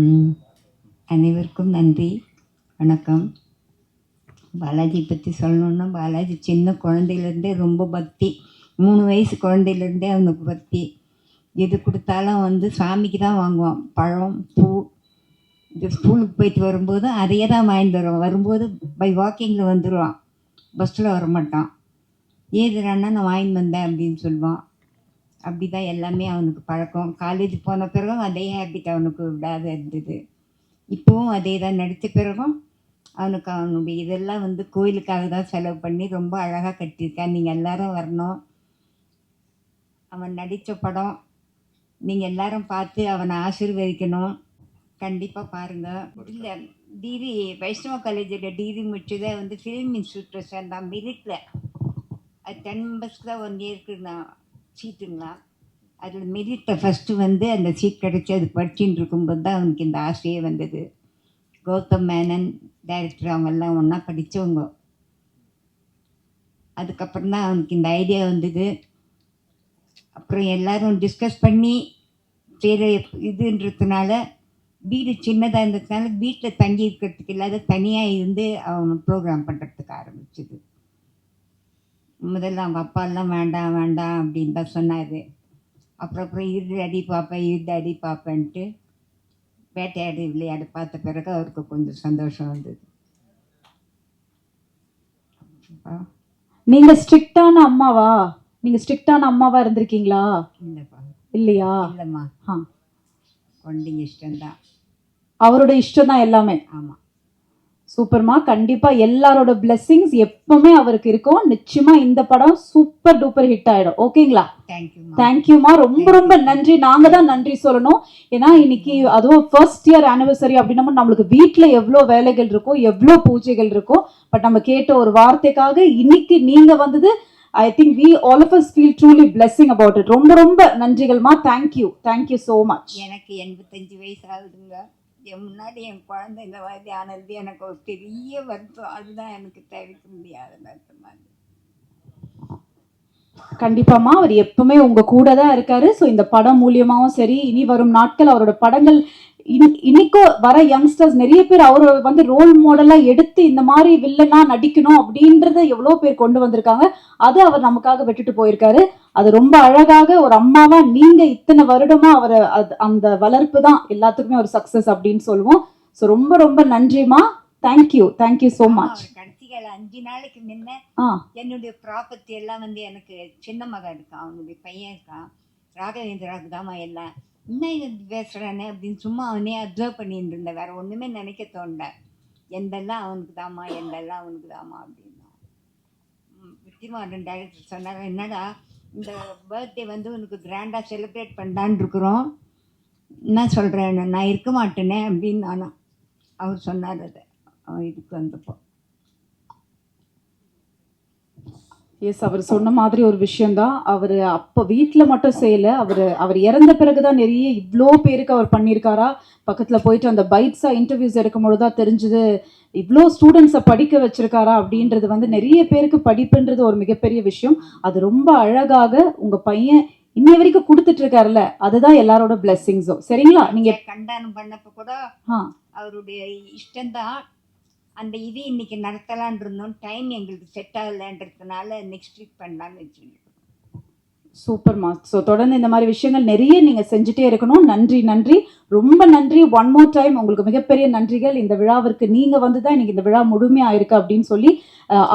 அனைவருக்கும் நன்றி, வணக்கம். பாலாஜி பற்றி சொல்லணுன்னா, பாலாஜி சின்ன குழந்தையிலேருந்தே ரொம்ப பக்தி. 3 வயசு குழந்தையிலேருந்தே அவனுக்கு பக்தி. எது கொடுத்தாலும் வந்து சாமிக்கு தான் வாங்குவான். பழம், பூ. இது ஸ்கூலுக்கு போயிட்டு வரும்போது அதையே தான் வாங்கிட்டு வருவான். வரும்போது பை வாக்கிங்கில் வந்துடுவான், பஸ்ஸில் வரமாட்டான். ஏதுடான்னா நான் வாங்கிட்டு வந்தேன் அப்படின்னு சொல்லுவான். அப்படி தான் எல்லாமே அவனுக்கு பழக்கம். காலேஜ் போன பிறகும் அதே ஹேபிட் அவனுக்கு விடாத இருந்தது. இப்போவும் அதே தான். நடித்த பிறகும் அவனுடைய இதெல்லாம் வந்து கோயிலுக்காக தான் செலவு பண்ணி ரொம்ப அழகாக கட்டியிருக்கான். நீங்கள் எல்லோரும் வரணும். அவன் நடித்த படம் நீங்கள் எல்லாரும் பார்த்து அவனை ஆசீர்வதிக்கணும். கண்டிப்பாக பாருங்கள். இல்லை, டிகிரி வைஷ்ணவ காலேஜில் டிகிரி முடிச்சதை வந்து ஃபிலிம் இன்ஸ்டியூட்டில் சேர்ந்தான். மெரிட்டில் அது 10 மெம்பர்ஸ்க்கு தான் 1 இயருக்கு நான் சீட்டுங்களா. அதில் மெரிட்டில் ஃபஸ்ட்டு வந்து அந்த சீட் கிடச்சி அது படிச்சுட்டு இருக்கும்போது தான் அவனுக்கு இந்த ஆசையே வந்தது. கௌதம் மேனன் டைரக்டர் அவங்கெல்லாம் ஒன்றா படித்தவங்க. அதுக்கப்புறம் தான் அவனுக்கு இந்த ஐடியா வந்தது. அப்புறம் எல்லோரும் டிஸ்கஸ் பண்ணி சரி இதுன்றதுனால வீடு சின்னதாக இருந்ததுனால வீட்டில் தங்கி இருக்கிறதுக்கு இல்லாத தனியாக இருந்து அவன் ப்ரோக்ராம் பண்ணுறதுக்கு ஆரம்பிச்சிது. முதல்ல அவங்க அப்பாலாம் வேண்டாம் வேண்டாம் அப்படின்னு தான் சொன்னார். அப்புறம் இரு அடி பார்ப்பேன், இரு அடி பார்ப்பேன்ட்டு வேட்டையாடு விளையாடு பார்த்த பிறகு அவருக்கு கொஞ்சம் சந்தோஷம் வந்தது. நீங்க ஸ்ட்ரிக்டான அம்மாவா? நீங்க ஸ்ட்ரிக்டான அம்மாவா இருந்திருக்கீங்களா? இல்லப்பா. இல்லையா? இல்லம்மா. குழந்தைங்க இஷ்டம்தான். அவரோட இஷ்டம் தான் எல்லாமே. ஆமா. சூப்பர்மா. கண்டிப்பா எல்லாரோட பிளெஸிங்ஸ் எப்பவுமே அவருக்கு இருக்கும். நிச்சயமா இந்த படம் சூப்பர் டூப்பர் ஹிட் ஆயிடும். ஓகேங்களா? தேங்க்யூமா. ரொம்ப ரொம்ப நன்றி. நாங்க தான் நன்றி சொல்லணும். ஏன்னா இன்னைக்கு அதுவும் ஃபர்ஸ்ட் இயர் ஆனிவர்சரி அப்படின்னா நம்மளுக்கு வீட்டுல எவ்வளவு வேலைகள் இருக்கும், எவ்வளவு பூஜைகள் இருக்கும். பட் நம்ம கேட்ட ஒரு வார்த்தைக்காக இன்னைக்கு நீங்க வந்தது, I think we all of us feel truly blessing about it. ரொம்ப ரொம்ப நன்றிகள்மா. Thank you so much. எனக்கு 85 வயசு ஆகுதுங்க. என் முன்னாடி என் குழந்தை இந்த மாதிரி ஆனது எனக்கு ஒரு பெரிய வருத்தம். அதுதான் எனக்கு தவிர்க்க முடியாத வருத்தமாக. கண்டிப்பாமா. அவர் எப்பவுமே உங்க கூட தான் இருக்காரு. ஸோ இந்த படம் மூலியமாவும் சரி, இனி வரும் நாட்கள் அவரோட படங்கள் இன்னைக்கோ வர யங்ஸ்டர்ஸ் நிறைய பேர் அவர் வந்து ரோல் மாடலா எடுத்து இந்த மாதிரி வில்லனா நடிக்கணும் அப்படின்றத எவ்வளோ பேர் கொண்டு வந்திருக்காங்க. அது அவர் நமக்காக விட்டுட்டு போயிருக்காரு. அது ரொம்ப அழகாக ஒரு அம்மாவா நீங்க இத்தனை வருடமா அவரை அந்த வளர்ப்பு தான் எல்லாத்துக்குமே ஒரு சக்சஸ் அப்படின்னு சொல்லுவோம். ஸோ ரொம்ப ரொம்ப நன்றிமா. Thank you so much. கடைசிகள் 5 நாளைக்கு முன்ன என்னுடைய ப்ராப்பர்ட்டி எல்லாம் வந்து எனக்கு சின்ன மகன் இருக்கான், அவனுடைய பையன் இருக்கான், ராகவேந்திராவுக்கு தாமா எல்லாம். இன்னும் பேசுகிறானே அப்படின்னு சும்மா அவனே அப்சர்வ் பண்ணிட்டு இருந்தேன். வேறு ஒன்றுமே நினைக்க தோண்ட. எந்தெல்லாம் அவனுக்கு தாமா, எந்தெல்லாம் அவனுக்கு தாமா அப்படின்னா. வெற்றிமாறன் டைரக்டர் சொன்னார், என்னடா இந்த பர்த்டே வந்து உனக்கு கிராண்டாக செலிப்ரேட் பண்ணலான்னு இருக்கிறோம், என்ன சொல்கிறேன், நான் இருக்க மாட்டேனே அப்படின்னு நானும் அவர் சொன்னார். அதை அவன் இதுக்கு வந்தப்போ எஸ், அவர் சொன்ன மாதிரி ஒரு விஷயம்தான். அவர் அப்போ வீட்டில் மட்டும் செய்யலை, அவர் இறந்த பிறகுதான் நிறைய இவ்வளோ பேருக்கு அவர் பண்ணியிருக்காரா. பக்கத்தில் போயிட்டு அந்த பைட்ஸாக இன்டர்வியூஸ் எடுக்கும்பொழுது தான் தெரிஞ்சுது இவ்வளோ ஸ்டூடெண்ட்ஸை படிக்க வச்சிருக்காரா அப்படின்றது. வந்து நிறைய பேருக்கு படிப்புன்றது ஒரு மிகப்பெரிய விஷயம். அது ரொம்ப அழகாக உங்கள் பையன் இன்னைய வரைக்கும் கொடுத்துட்டு இருக்காருல்ல, அதுதான் எல்லாரோட பிளெஸிங்ஸும். சரிங்களா? நீங்க கண்டானம் பண்ணப்போ கூட அவருடைய இஷ்டம்தான். அந்த இது இன்னைக்கு நடத்தலான் இருந்தோம். டைம் எங்களுக்கு செட் ஆகலைன்றதுனால நெக்ஸ்ட் வீக் பண்ணலான்னு வச்சுருக்கோம். சூப்பர்மா. ஸோ தொடர்ந்து இந்த மாதிரி விஷயங்கள் நிறைய நீங்கள் செஞ்சுட்டே இருக்கணும். நன்றி, ரொம்ப நன்றி. ஒன் மோர் டைம் உங்களுக்கு மிகப்பெரிய நன்றிகள். இந்த விழாவிற்கு நீங்கள் வந்து தான் இன்னைக்கு இந்த விழா முழுமையாக இருக்கு அப்படின்னு சொல்லி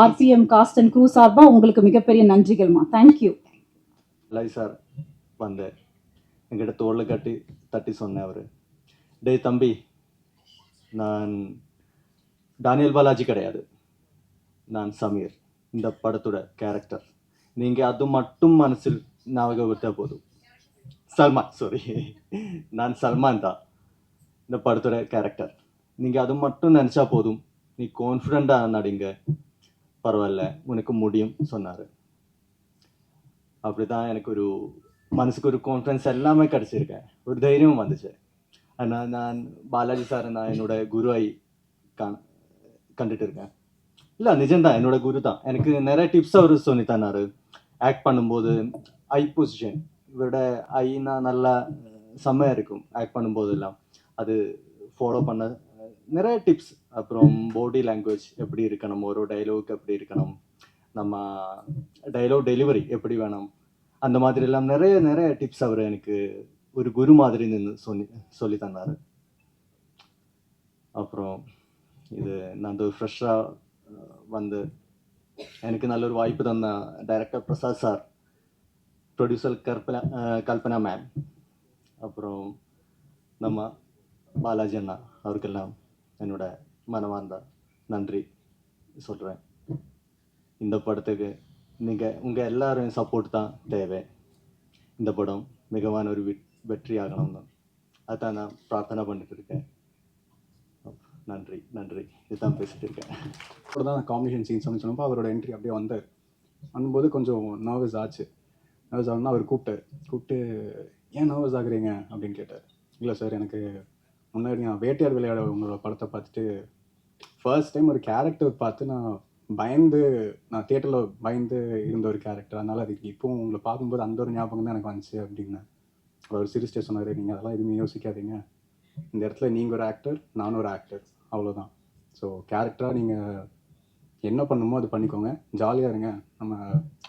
ஆர்பிஎம் காஸ்ட் அண்ட் க்ரூ சார்பாக உங்களுக்கு மிகப்பெரிய நன்றிகள்மா. தேங்க்யூ. சார் வந்து என்கிட்ட தோளில் தட்டி சொன்னேன். அவர், டே தம்பி, நான் டானியல் பாலாஜி கிடையாது, நான் சமீர், இந்த படத்தோட கேரக்டர். நீங்கள் அது மட்டும் மனசில் ஞாபகப்படுத்த போதும். நான் சல்மான் தான், இந்த படத்தோட கேரக்டர். நீங்கள் அது மட்டும் நினச்சா போதும், நீ கான்ஃபிடெண்ட்டாக நடிங்க, பரவாயில்ல, உனக்கு முடியும் சொன்னார். அப்படி தான் எனக்கு ஒரு மனசுக்கு ஒரு கான்ஃபிடன்ஸ் எல்லாமே கிடச்சிருக்கேன், ஒரு தைரியம் வந்துச்சு. ஆனால் நான் பாலாஜி சார் நான் என்னோட குருவாய் கண்டுட்டு இருக்கேன். இல்லை, நிஜம்தான், என்னோட குரு தான். எனக்கு நிறைய டிப்ஸ் அவர் சொல்லி தந்தார். ஆக்ட் பண்ணும்போது ஐ பொசிஷன் இவரோட ஐனா நல்லா செம்மையாக இருக்கும். ஆக்ட் பண்ணும்போது எல்லாம் அது ஃபாலோ பண்ண நிறைய டிப்ஸ், அப்புறம் பாடி லாங்குவேஜ் எப்படி இருக்கணும், ஒரு டைலாக் எப்படி இருக்கணும், நம்ம டைலாக் டெலிவரி எப்படி வேணும், அந்த மாதிரி எல்லாம் நிறைய நிறைய டிப்ஸ் அவர் எனக்கு ஒரு குரு மாதிரி நின்று சொல்லி தந்தார். அப்புறம் இது நான் ஃப்ரெஷ்ஷாக வந்து எனக்கு நல்ல ஒரு வாய்ப்பு தந்த director Prasad sir, producer Kalpana ma'am, அப்புறம் நம்ம பாலாஜி அண்ணா, அவருக்கெல்லாம் என்னோட மனமார்ந்த நன்றி சொல்கிறேன். இந்த படத்துக்கு உங்கள் எல்லாரும் சப்போர்ட் தான் தேவை. இந்த படம் மிகவான ஒரு வெற்றி ஆகணும் தான், அதான் நான் பிரார்த்தனை பண்ணிட்டு இருக்கேன். நன்றி நன்றி, இதுதான் பேசிட்டு இருக்கேன். அப்படி தான் காம்பினேஷன் சீன்ஸ் சொன்னப்போ அவரோட என்ட்ரி அப்படியே வந்தபோது கொஞ்சம் நர்வஸ் ஆச்சு. நர்வஸ் ஆகுனா அவர் கூப்பிட்டு ஏன் நர்வஸ் ஆகுறீங்க அப்படின்னு கேட்டார். இல்லை சார், எனக்கு முன்னாடி நான் வேட்டையார் விளையாட உங்களோட படத்தை பார்த்துட்டு ஃபர்ஸ்ட் டைம் ஒரு கேரக்டர் பார்த்து நான் தியேட்டரில் பயந்து இருந்த ஒரு கேரக்டர், அதனால் அதுக்கு இப்போவும் உங்களை பார்க்கும்போது அந்த ஒரு ஞாபகம் தான் எனக்கு வந்துச்சு அப்படின்னு அவர் சிரிச்சிட்டே சொன்னார். நீங்கள் அதெல்லாம் எதுவுமே யோசிக்காதீங்க, இந்த இடத்துல நீங்கள் ஒரு ஆக்டர், நானும் ஒரு ஆக்டர், அவ்வளோதான். ஸோ கேரக்டராக நீங்கள் என்ன பண்ணணுமோ அது பண்ணிக்கோங்க, ஜாலியாக இருங்க, நம்ம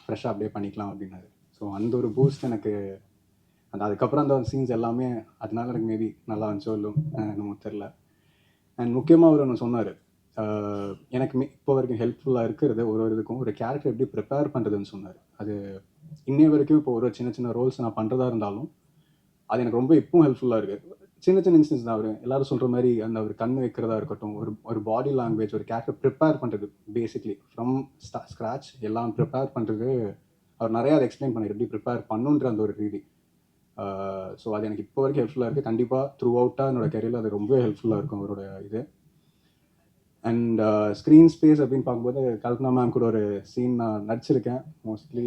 ஃப்ரெஷ்ஷாக அப்படியே பண்ணிக்கலாம் அப்படின்னாரு. ஸோ அந்த ஒரு பூஸ்ட் எனக்கு அதுக்கப்புறம் அந்த சீன்ஸ் எல்லாமே அதனால எனக்கு மேபி நல்லா இருந்துச்சோ இல்லை நமக்கு தெரில. அண்ட் முக்கியமாக அவர் ஒன்று சொன்னார், எனக்கு இப்போ வரைக்கும் ஹெல்ப்ஃபுல்லாக இருக்கிறது ஒரு இதுக்கும் ஒரு கேரக்டர் எப்படி ப்ரிப்பேர் பண்ணுறதுன்னு சொன்னார். அது இன்னைய வரைக்கும் இப்போ ஒரு சின்ன சின்ன ரோல்ஸ் நான் பண்ணுறதா இருந்தாலும் அது எனக்கு ரொம்ப இப்பவும் ஹெல்ப்ஃபுல்லாக இருக்குது. சின்ன சின்ன இன்ஸ்டன்ஸ் தான். அவர் எல்லாரும் சொல்கிற மாதிரி அந்த ஒரு கண் வைக்கிறதா இருக்கட்டும், ஒரு பாடி லாங்குவேஜ், ஒரு கேரக்டர் ப்ரிப்பேர் பண்ணுறது, பேசிக்லி ஃப்ரம் ஸ்க்ராச் எல்லாம் ப்ரிப்பேர் பண்ணுறது அவர் நிறையா அதை எக்ஸ்பிளைன் பண்ணார், எப்படி ப்ரிப்பேர் பண்ணுன்ற அந்த ஒரு ரீதி. ஸோ அது எனக்கு இப்போ வரைக்கும் ஹெல்ப்ஃபுல்லாக இருக்குது. கண்டிப்பாக த்ரூ அவுட்டாக என்னோட கெரியரில் அது ரொம்ப ஹெல்ப்ஃபுல்லாக இருக்கும் அவரோட இது. அண்ட் ஸ்க்ரீன் ஸ்பேஸ் அப்படின்னு பார்க்கும்போது கல்பனா மேம் கூட ஒரு சீன் நான் நடிச்சிருக்கேன் மோஸ்ட்லி.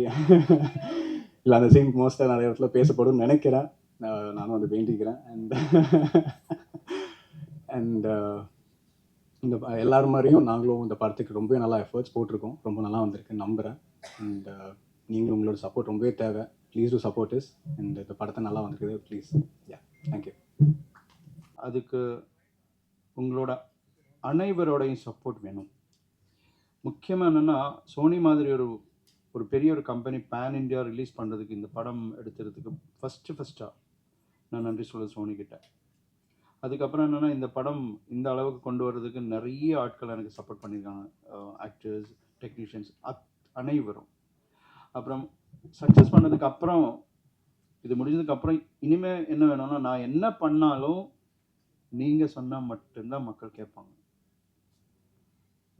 இல்லை, அந்த சீன் மோஸ்ட்டாக நிறைய இடத்துல பேசப்படும்னு நினைக்கிறேன், நானும் அதை வேண்டிக்கிறேன். அண்ட் இந்த எல்லாரும் மாதிரியும் நாங்களும் இந்த படத்துக்கு ரொம்ப நல்லா எஃபர்ட்ஸ் போட்டிருக்கோம், ரொம்ப நல்லா வந்திருக்குன்னு நம்புகிறேன். அண்ட் நீங்களும் உங்களோட சப்போர்ட் ரொம்பவே தேவை. Please do support is. And இந்த படத்தை நல்லா வந்திருக்குது, ப்ளீஸ். தேங்க்யூ. அதுக்கு உங்களோட அனைவரோடையும் சப்போர்ட் வேணும். முக்கியமாக என்னென்னா, சோனி மாதிரி ஒரு பெரிய ஒரு கம்பெனி பேன் இண்டியா ரிலீஸ் பண்ணுறதுக்கு, இந்த படம் எடுத்துறதுக்கு ஃபஸ்ட்டாக நான் நன்றி சொல்லுது சோனிக்கிட்ட. அதுக்கப்புறம் என்னென்னா, இந்த படம் இந்த அளவுக்கு கொண்டு வர்றதுக்கு நிறைய ஆட்கள் எனக்கு சப்போர்ட் பண்ணியிருக்காங்க, ஆக்டர்ஸ், டெக்னீஷியன்ஸ் அனைவரும். அப்புறம் சக்ஸஸ் பண்ணதுக்கு அப்புறம், இது முடிஞ்சதுக்கப்புறம் இனிமேல் என்ன வேணும்னா, நான் என்ன பண்ணாலும் நீங்கள் சொன்னால் மட்டும்தான் மக்கள் கேட்பாங்க.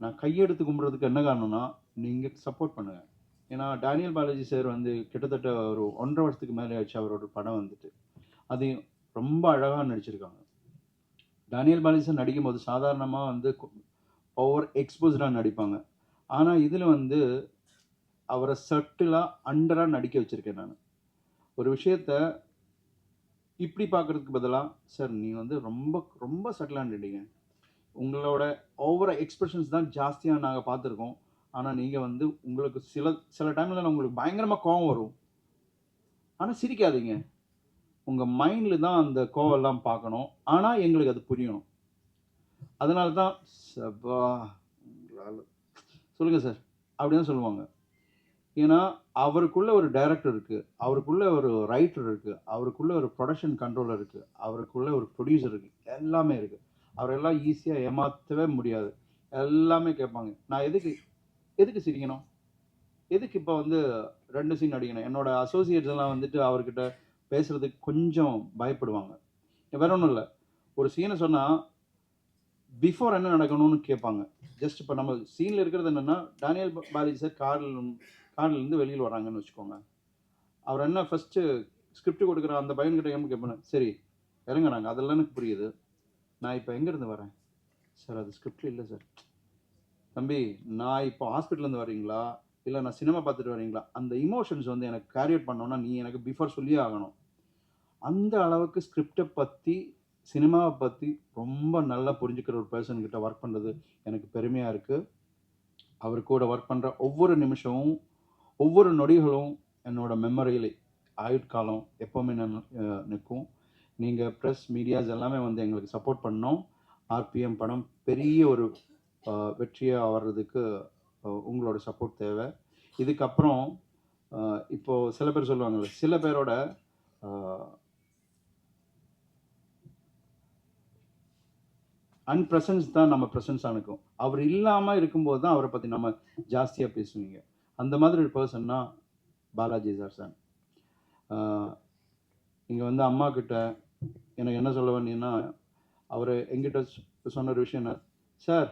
நான் கையெடுத்து கும்பிட்றதுக்கு என்ன காரணம்னா, நீங்கள் சப்போர்ட் பண்ணுங்கள். ஏன்னா டேனியல் பாலாஜி சார் வந்து கிட்டத்தட்ட ஒரு 1.5 வருஷத்துக்கு மேலே ஆச்சு அவரோட படம் வந்துட்டு. அது ரொம்ப அழகாக நடிச்சிருக்காங்க. டேனியல் பாலாஜி சார் நடிக்கும்போது சாதாரணமாக வந்து ஓவர் எக்ஸ்போஸ்டாக நடிப்பாங்க. ஆனால் இதில் வந்து அவரை சட்டிலாக அண்டராக நடிக்க வச்சுருக்கேன் நான். ஒரு விஷயத்த இப்படி பார்க்குறதுக்கு பதிலாக, சார் நீங்கள் வந்து ரொம்ப ரொம்ப சட்டிலாக நடிங்க, உங்களோட ஓவர எக்ஸ்பிரஷன்ஸ் தான் ஜாஸ்தியாக நாங்கள் பார்த்துருக்கோம். ஆனால் நீங்கள் வந்து உங்களுக்கு சில டைமில் உங்களுக்கு பயங்கரமாக கோவம் வரும், ஆனால் சிரிக்காதீங்க, உங்கள் மைண்டில் தான் அந்த கோவெல்லாம் பார்க்கணும், ஆனால் எங்களுக்கு அது புரியணும். அதனால தான் சொல்லுங்கள் சார் அப்படி தான் சொல்லுவாங்க. ஏன்னா அவருக்குள்ள ஒரு டைரக்டர் இருக்குது, அவருக்குள்ள ஒரு ரைட்டர் இருக்குது, அவருக்குள்ள ஒரு ப்ரொடக்ஷன் கண்ட்ரோலர் இருக்குது, அவருக்குள்ள ஒரு ப்ரொடியூசர் இருக்குது, எல்லாமே இருக்குது. அவரெல்லாம் ஈஸியாக ஏமாற்றவே முடியாது. எல்லாமே கேட்பாங்க, நான் எதுக்கு சிரிக்கணும், எதுக்கு இப்போ வந்து 2 சீன் அடிக்கணும். என்னோட அசோசியேட்ஸ் எல்லாம் வந்துட்டு அவர்கிட்ட பேசுறதுக்கு கொஞ்சம் பயப்படுவாங்க. வேற ஒன்றும் இல்லை, ஒரு சீனை சொன்னால் பிஃபோர் என்ன நடக்கணும்னு கேட்பாங்க. ஜஸ்ட் இப்போ நம்ம சீனில் இருக்கிறது என்னென்னா, டேனியல் பாலாஜி சார் கார்லேருந்து வெளியில் வராங்கன்னு வச்சுக்கோங்க. அவர் என்ன ஃபஸ்ட்டு ஸ்கிரிப்ட் கொடுக்குற அந்த பையன்கிட்ட என்ன கேட்பேன், சரி இறங்குறாங்க, அதெல்லாம் எனக்கு புரியுது, நான் இப்போ எங்கேருந்து வரேன் சார், அது ஸ்கிரிப்டில் இல்லை சார். தம்பி, நான் இப்போ ஹாஸ்பிட்டல்லேருந்து வரீங்களா, இல்லை நான் சினிமா பார்த்துட்டு வரீங்களா, அந்த இமோஷன்ஸ் வந்து எனக்கு கேரியட் பண்ணோன்னா நீ எனக்கு பிஃபோர் சொல்லியே ஆகணும். அந்த அளவுக்கு ஸ்கிரிப்டை பற்றி, சினிமாவை பற்றி ரொம்ப நல்லா புரிஞ்சுக்கிற ஒரு பர்சன்கிட்ட ஒர்க் பண்ணுறது எனக்கு பெருமையாக இருக்குது. அவர் கூட ஒர்க் பண்ணுற ஒவ்வொரு நிமிஷமும், ஒவ்வொரு நொடிகளும் என்னோட மெமரியில் ஆயுட்காலம் எப்போவுமே நிற்கும். நீங்கள் ப்ரெஸ் மீடியாஸ் எல்லாமே வந்து எங்களுக்கு சப்போர்ட் பண்ணோம். ஆர்பிஎம் படம் பெரிய ஒரு வெற்றியாக வர்றதுக்கு உங்களோட சப்போர்ட் தேவை. இதுக்கப்புறம் இப்போது சில பேர் சொல்லுவாங்கள்ல, சில பேரோட அன்பிரசன்ஸ் தான் நம்ம ப்ரெசன்ஸாக இருக்கும். அவர் இல்லாமல் இருக்கும்போது தான் அவரை பற்றி நம்ம ஜாஸ்தியாக பேசுவீங்க. அந்த மாதிரி ஒரு பர்சன்னா பாலாஜி சார். இங்கே வந்து அம்மா கிட்ட எனக்கு என்ன சொல்ல வேண்டியன்னா, அவர் எங்கிட்ட சொன்ன ஒரு விஷயம் என்ன, சார்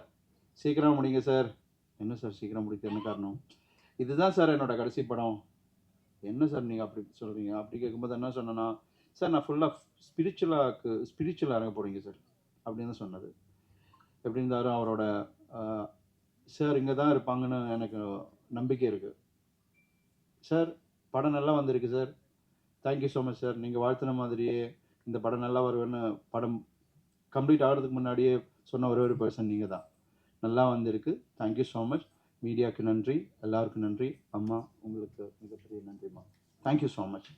சீக்கிரம் முடிங்க சார். என்ன சார் சீக்கிரம் முடிக்க என்ன காரணம்? இதுதான் சார் என்னோட கடைசி படம். என்ன சார் நீங்கள் அப்படி சொல்கிறீங்க? அப்படி கேட்கும்போது என்ன சொன்னேன்னா, சார் நான் ஃபுல்லாக ஸ்பிரிச்சுவலாக இறங்க போகிறீங்க சார் அப்படின்னு சொன்னது. எப்படி இருந்தாலும் அவரோட சார் இங்கே தான் இருப்பாங்கன்னு எனக்கு நம்பிக்கை இருக்குது. சார் படம் நல்லா வந்திருக்கு sir. Thank you so much sir. நீங்கள் வாழ்த்தின மாதிரியே இந்த படம் நல்லா வருவேன்னு படம் கம்ப்ளீட் ஆகிறதுக்கு முன்னாடியே சொன்ன ஒரே ஒரு பர்சன் நீங்கள் தான். நல்லா வந்திருக்கு. Thank you so much. மீடியாவுக்கு நன்றி, எல்லாருக்கும் நன்றி. அம்மா உங்களுக்கு மிகப்பெரிய நன்றிம்மா. Thank you so much.